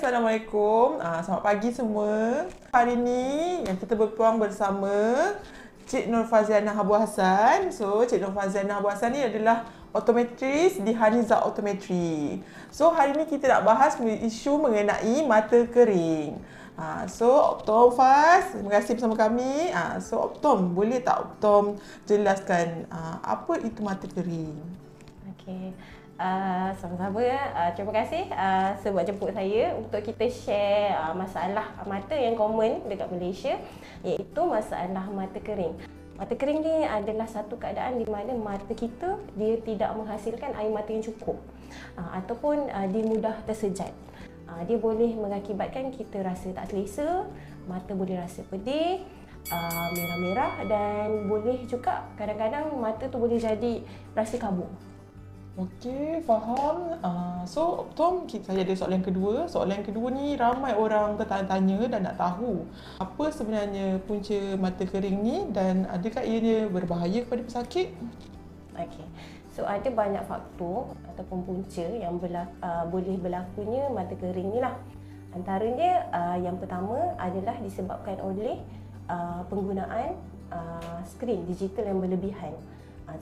Assalamualaikum. Selamat pagi semua. Hari ni yang kita berpeluang bersama Cik Nur Fazianah Abu Hassan. So, Cik Nur Fazianah Abu Hassan ni adalah optometris di Haniza Optometri. So, hari ni kita nak bahas isu mengenai mata kering. So, Optom Faz, terima kasih bersama kami. So, Optom, boleh tak Optom jelaskan apa itu mata kering? Okey. Sama-sama. Terima kasih sebab jemput saya untuk kita share masalah mata yang common dekat Malaysia, iaitu masalah mata kering. Mata kering ni adalah satu keadaan di mana mata kita dia tidak menghasilkan air mata yang cukup ataupun dia mudah tersejat. Dia boleh mengakibatkan kita rasa tak selesa, mata boleh rasa pedih, merah-merah, dan boleh juga kadang-kadang mata tu boleh jadi rasa kabur. Okey, faham. So, Tom, saya ada soalan kedua. Soalan kedua ni ramai orang bertanya-tanya dan nak tahu apa sebenarnya punca mata kering ni dan adakah ianya berbahaya kepada pesakit? Okey. So, ada banyak faktor ataupun punca yang boleh berlakunya mata kering ni lah. Antaranya, yang pertama adalah disebabkan oleh penggunaan skrin digital yang berlebihan.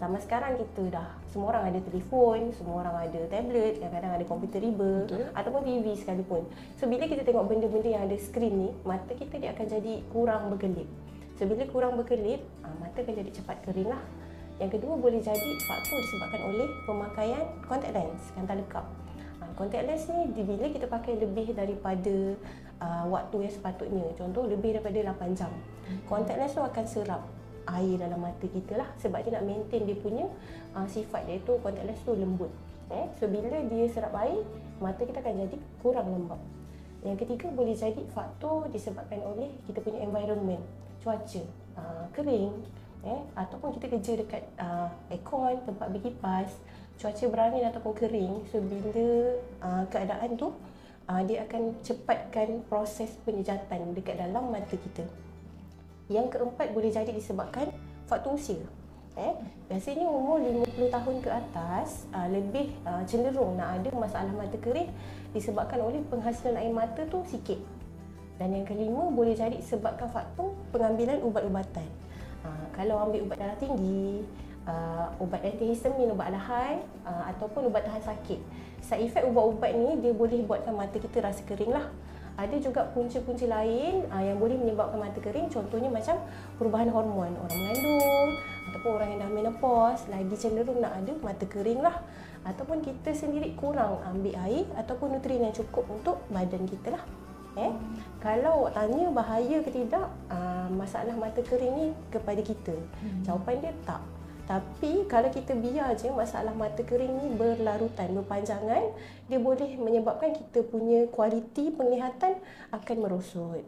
Zaman sekarang kita dah semua orang ada telefon, semua orang ada tablet, kadang-kadang ada komputer riba ataupun TV sekalipun. So bila kita tengok benda-benda yang ada skrin ni, mata kita dia akan jadi kurang berkelip. So bila kurang berkelip, mata akan jadi cepat kering lah. Yang kedua boleh jadi faktor disebabkan oleh pemakaian contact lens, kanta lekap. Contact lens ni bila kita pakai lebih daripada waktu yang sepatutnya, contoh lebih daripada 8 jam, contact lens tu akan serap air dalam mata kita lah, sebab dia nak maintain dia punya sifat, iaitu contact lens tu lembut. So bila dia serap air, mata kita akan jadi kurang lembap. Yang ketiga boleh jadi faktor disebabkan oleh kita punya environment, cuaca, kering, ataupun kita kerja dekat aircon, tempat berkipas, cuaca berangin ataupun kering. So bila keadaan tu dia akan cepatkan proses penyejatan dekat dalam mata kita. Yang keempat boleh jadi disebabkan faktor usia. Biasanya umur 50 tahun ke atas lebih cenderung nak ada masalah mata kering disebabkan oleh penghasilan air mata tu sikit. Dan yang kelima boleh jadi disebabkan faktor pengambilan ubat-ubatan. Kalau ambil ubat darah tinggi, ubat antihistamin, ubat alahai ataupun ubat tahan sakit, side effect ubat-ubat ni dia boleh buatkan mata kita rasa kering lah. Ada juga punca-punca lain yang boleh menyebabkan mata kering, contohnya macam perubahan hormon. Orang mengandung ataupun orang yang dah menopause lagi cenderung nak ada mata kering lah. Ataupun kita sendiri kurang ambil air ataupun nutrien yang cukup untuk badan kita lah. Kalau awak tanya bahaya ke tidak masalah mata kering ni kepada kita, jawapan dia tak. Tapi kalau kita biar je masalah mata kering ni berlarutan, berpanjangan, dia boleh menyebabkan kita punya kualiti penglihatan akan merosot.